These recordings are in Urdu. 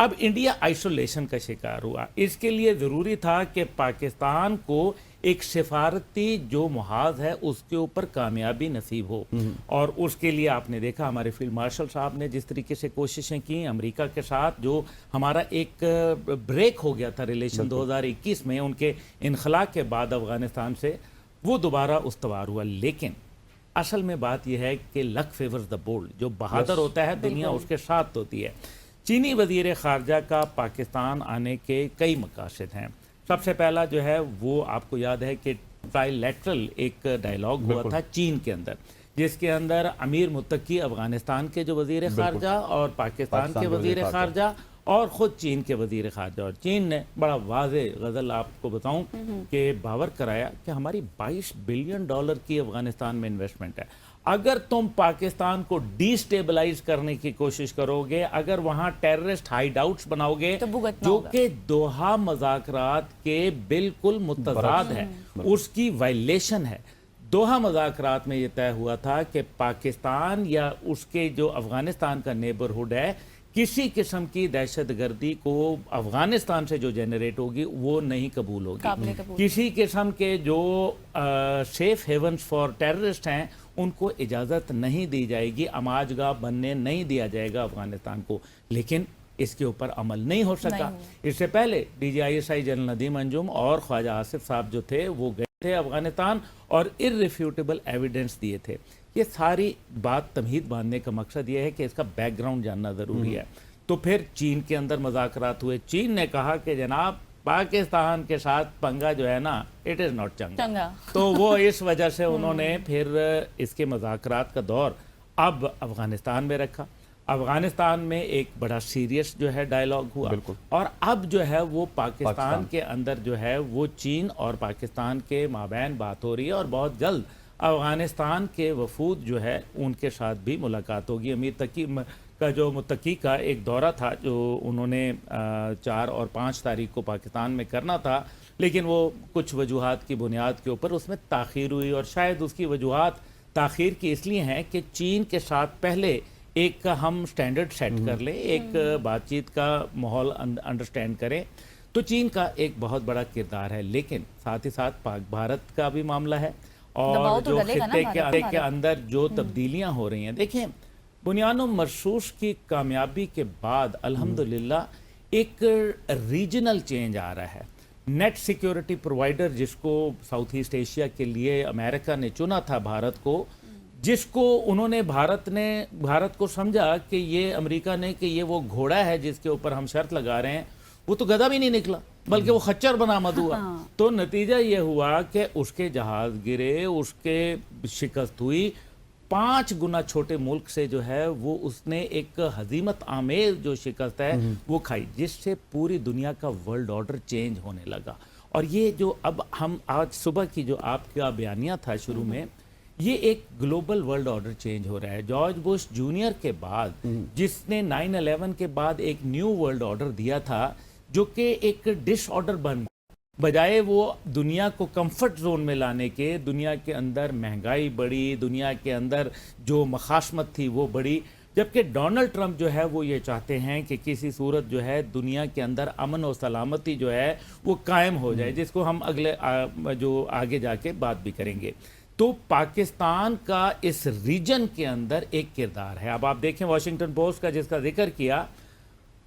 اب انڈیا آئسولیشن کا شکار ہوا. اس کے لیے ضروری تھا کہ پاکستان کو ایک سفارتی جو محاذ ہے اس کے اوپر کامیابی نصیب ہو, اور اس کے لیے آپ نے دیکھا ہمارے فیلڈ مارشل صاحب نے جس طریقے سے کوششیں کی امریکہ کے ساتھ, جو ہمارا ایک بریک ہو گیا تھا ریلیشن 2021 میں ان کے انخلا کے بعد افغانستان سے, وہ دوبارہ استوار ہوا. لیکن اصل میں بات یہ ہے کہ لک فیورز دا بولڈ, جو بہادر ہوتا ہے دنیا اس کے ساتھ ہوتی ہے. چینی وزیر خارجہ کا پاکستان آنے کے کئی مقاصد ہیں. سب سے پہلا جو ہے وہ آپ کو یاد ہے کہ ٹرائی لیٹرل ایک ڈائیلاگ ہوا تھا چین کے اندر, جس کے اندر امیر متقی افغانستان کے جو وزیر خارجہ اور پاکستان کے وزیر خارجہ اور خود چین کے وزیر خارجہ, اور چین نے بڑا واضح غزل آپ کو بتاؤں کہ باور کرایا کہ ہماری $22 بلین کی افغانستان میں انویسٹمنٹ ہے. اگر تم پاکستان کو ڈی سٹیبلائز کرنے کی کوشش کرو گے, اگر وہاں ٹیررسٹ ہائیڈ آؤٹس بناؤ گے جو کہ دوحہ مذاکرات کے بالکل متضاد ہے, اس کی وائلیشن ہے. دوحہ مذاکرات میں یہ طے ہوا تھا کہ پاکستان یا اس کے جو افغانستان کا نیبرہڈ ہے, کسی قسم کی دہشت گردی کو افغانستان سے جو جنریٹ ہوگی وہ نہیں قبول ہوگی. کسی قسم کے جو سیف ہیونز فار ٹیررسٹ ہیں ان کو اجازت نہیں دی جائے گی, آماج گاہ بننے نہیں دیا جائے گا افغانستان کو. لیکن اس کے اوپر عمل نہیں ہو سکا. اس سے پہلے DGISI جنرل ندیم انجم اور خواجہ آصف صاحب جو تھے وہ گئے تھے افغانستان اور irrefutable ایویڈنس دیے تھے. یہ ساری بات تمہید باندھنے کا مقصد یہ ہے کہ اس کا بیک گراؤنڈ جاننا ضروری ہے. تو پھر چین کے اندر مذاکرات ہوئے. چین نے کہا کہ جناب پاکستان کے ساتھ پنگا جو ہے نا اٹ از ناٹ چنگا, تو وہ اس وجہ سے انہوں نے پھر اس کے مذاکرات کا دور اب افغانستان میں رکھا. افغانستان میں ایک بڑا سیریس جو ہے ڈائیلاگ ہوا, اور اب جو ہے وہ پاکستان کے اندر جو ہے وہ چین اور پاکستان کے مابین بات ہو رہی ہے, اور بہت جلد افغانستان کے وفود جو ہے ان کے ساتھ بھی ملاقات ہوگی. امیر تقی کا جو متقی کا ایک دورہ تھا جو انہوں نے 4 اور 5 تاریخ کو پاکستان میں کرنا تھا, لیکن وہ کچھ وجوہات کی بنیاد کے اوپر اس میں تاخیر ہوئی, اور شاید اس کی وجوہات تاخیر کی اس لیے ہیں کہ چین کے ساتھ پہلے ایک ہم سٹینڈرڈ سیٹ کر لیں, ایک بات چیت کا ماحول انڈرسٹینڈ کریں. تو چین کا ایک بہت بڑا کردار ہے, لیکن ساتھ ہی ساتھ پاک بھارت کا بھی معاملہ ہے, اور جو خطے کے اندر جو تبدیلیاں ہو رہی ہیں. دیکھیں بنیاد و مرصوص کی کامیابی کے بعد الحمدللہ ایک ریجنل چینج آ رہا ہے. نیٹ سیکیورٹی پرووائڈر جس کو ساؤتھ ایسٹ ایشیا کے لیے امریکہ نے چنا تھا بھارت کو, جس کو انہوں نے بھارت کو سمجھا کہ یہ امریکہ نے کہ یہ وہ گھوڑا ہے جس کے اوپر ہم شرط لگا رہے ہیں, وہ تو گدھا بھی نہیں نکلا بلکہ وہ خچر برآمد ہوا. تو نتیجہ یہ ہوا کہ اس کے جہاز گرے, اس کے شکست ہوئی. 5 گنا چھوٹے ملک سے جو ہے وہ اس نے ایک ہزیمت آمیز جو شکست ہے وہ کھائی, جس سے پوری دنیا کا ورلڈ آرڈر چینج ہونے لگا. اور یہ جو اب ہم آج صبح کی جو آپ کا بیانیہ تھا شروع میں, یہ ایک گلوبل ورلڈ آرڈر چینج ہو رہا ہے. جارج بش جونیئر کے بعد جس نے 9/11 کے بعد ایک نیو ورلڈ آرڈر دیا تھا جو کہ ایک ڈس آرڈر بن, بجائے وہ دنیا کو کمفرٹ زون میں لانے کے, دنیا کے اندر مہنگائی بڑھی, دنیا کے اندر جو مخاصمت تھی وہ بڑھی. جبکہ ڈونلڈ ٹرمپ جو ہے وہ یہ چاہتے ہیں کہ کسی صورت جو ہے دنیا کے اندر امن و سلامتی جو ہے وہ قائم ہو جائے, جس کو ہم اگلے جو آگے جا کے بات بھی کریں گے. تو پاکستان کا اس ریجن کے اندر ایک کردار ہے. اب آپ دیکھیں واشنگٹن پوسٹ کا جس کا ذکر کیا,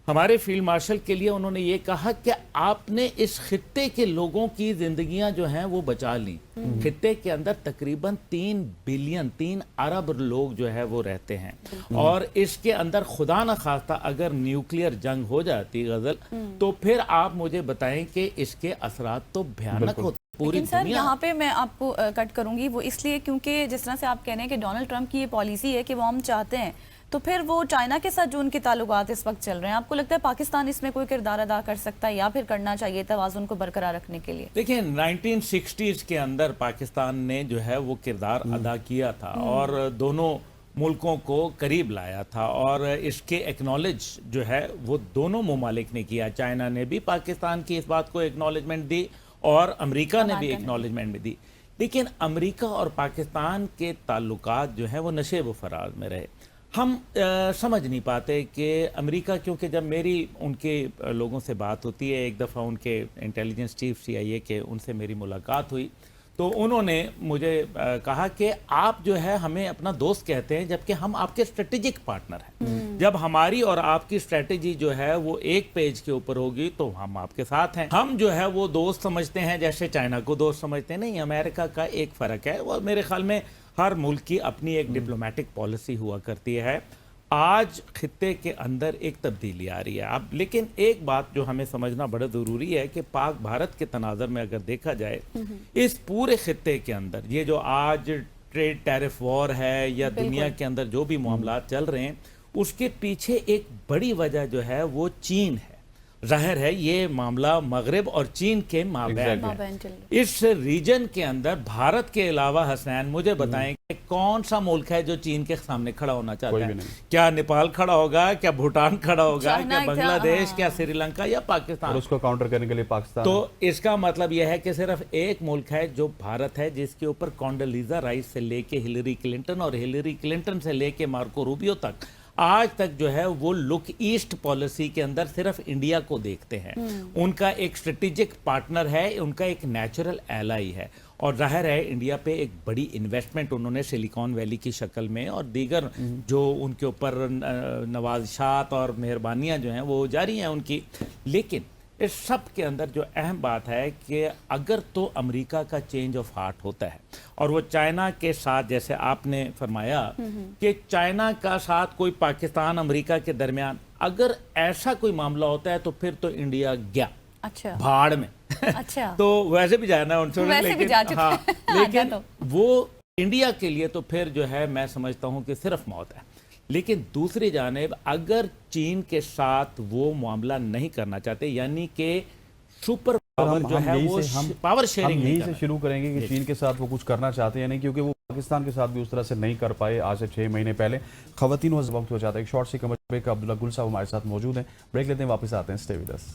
ہمارے فیلڈ مارشل کے لیے انہوں نے یہ کہا کہ آپ نے اس خطے کے لوگوں کی زندگیاں جو ہیں وہ بچا لیں. خطے کے اندر تقریباً 3 ارب لوگ جو ہے وہ رہتے ہیں, اور اس کے اندر خدا نہ خواستہ اگر نیوکلیئر جنگ ہو جاتی غزل, تو پھر آپ مجھے بتائیں کہ اس کے اثرات تو بھیانک ہوتے. لیکن سر یہاں پہ میں آپ کو کٹ کروں گی, وہ اس لیے کیونکہ جس طرح سے آپ کہہ رہے ہیں کہ ڈونلڈ ٹرمپ کی یہ پالیسی ہے کہ وہ ہم چاہتے ہیں, تو پھر وہ چائنا کے ساتھ جو ان کے تعلقات اس وقت چل رہے ہیں, آپ کو لگتا ہے پاکستان اس میں کوئی کردار ادا کر سکتا ہے یا پھر کرنا چاہیے توازن کو برقرار رکھنے کے لیے؟ دیکھیں 1960s کے اندر پاکستان نے جو ہے وہ کردار ادا کیا تھا اور دونوں ملکوں کو قریب لایا تھا, اور اس کے ایکنالج جو ہے وہ دونوں ممالک نے کیا. چائنا نے بھی پاکستان کی اس بات کو ایکنالجمنٹ دی اور امریکہ نے بھی ایکنالجمنٹ دی. لیکن امریکہ اور پاکستان کے تعلقات جو ہیں وہ نشیب و فراز میں رہے. ہم سمجھ نہیں پاتے کہ امریکہ، کیونکہ جب میری ان کے لوگوں سے بات ہوتی ہے، ایک دفعہ ان کے انٹیلیجنس چیف CIA کے ان سے میری ملاقات ہوئی، تو انہوں نے مجھے کہا کہ آپ جو ہے ہمیں اپنا دوست کہتے ہیں جبکہ ہم آپ کے اسٹریٹجک پارٹنر ہیں. جب ہماری اور آپ کی اسٹریٹجی جو ہے وہ ایک پیج کے اوپر ہوگی تو ہم آپ کے ساتھ ہیں. ہم جو ہے وہ دوست سمجھتے ہیں جیسے چائنا کو دوست سمجھتے ہیں. نہیں، امریکہ کا ایک فرق ہے، وہ میرے خیال میں ہر ملک کی اپنی ایک ڈپلومیٹک پالیسی ہوا کرتی ہے. آج خطے کے اندر ایک تبدیلی آ رہی ہے. اب لیکن ایک بات جو ہمیں سمجھنا بڑا ضروری ہے کہ پاک بھارت کے تناظر میں اگر دیکھا جائے، اس پورے خطے کے اندر یہ جو آج ٹریڈ ٹیرف وار ہے یا دنیا کے اندر جو بھی معاملات چل رہے ہیں، اس کے پیچھے ایک بڑی وجہ جو ہے وہ چین ہے. ظاہر ہے یہ معاملہ مغرب اور چین کے مابین ہے. اس ریجن کے اندر بھارت کے علاوہ حسنین مجھے بتائیں کہ کون سا ملک ہے جو چین کے سامنے کھڑا ہونا چاہتا ہے؟ کیا نیپال کھڑا ہوگا؟ کیا بھوٹان کھڑا ہوگا؟ کیا بنگلہ دیش؟ کیا سری لنکا یا پاکستان؟ اور اس کو کاؤنٹر کرنے کے لیے پاکستان. تو اس کا مطلب یہ ہے کہ صرف ایک ملک ہے جو بھارت ہے، جس کے اوپر کونڈولیزا رائس سے لے کے ہلری کلنٹن اور ہلری کلنٹن سے لے کے مارکو روبیو تک آج تک جو ہے وہ لک ایسٹ پالیسی کے اندر صرف انڈیا کو دیکھتے ہیں. ان کا ایک اسٹریٹجک پارٹنر ہے، ان کا ایک نیچرل ایلائی ہے. اور ظاہر ہے انڈیا پہ ایک بڑی انویسٹمنٹ انہوں نے سلیکان ویلی کی شکل میں اور دیگر جو ان کے اوپر نوازشات اور مہربانیاں جو ہیں وہ جاری ہیں ان کی. لیکن اس سب کے اندر جو اہم بات ہے کہ اگر تو امریکہ کا چینج آف ہارٹ ہوتا ہے اور وہ چائنا کے ساتھ، جیسے آپ نے فرمایا کہ چائنا کا ساتھ کوئی پاکستان امریکہ کے درمیان اگر ایسا کوئی معاملہ ہوتا ہے تو پھر تو انڈیا گیا بھاڑ میں. تو ویسے بھی جانا ان سے، لیکن وہ انڈیا کے لیے تو پھر جو ہے میں سمجھتا ہوں کہ صرف موت ہے. لیکن دوسری جانب اگر چین کے ساتھ وہ معاملہ نہیں کرنا چاہتے، یعنی کہ سپر پاور جو ہے وہ پاور شیئرنگ نہیں، ہم سے شروع کریں گے کہ چین کے ساتھ وہ کچھ کرنا چاہتے ہیں نہیں، کیونکہ وہ پاکستان کے ساتھ بھی اس طرح سے نہیں کر پائے آج سے 6 مہینے پہلے. خواتین وقت ہو جاتا ہے ایک شارٹ سی کمرشل بریک کا. عبداللہ گل صاحب ہمارے ساتھ موجود ہیں. بریک لیتے ہیں، واپس آتے ہیں. Stay with us.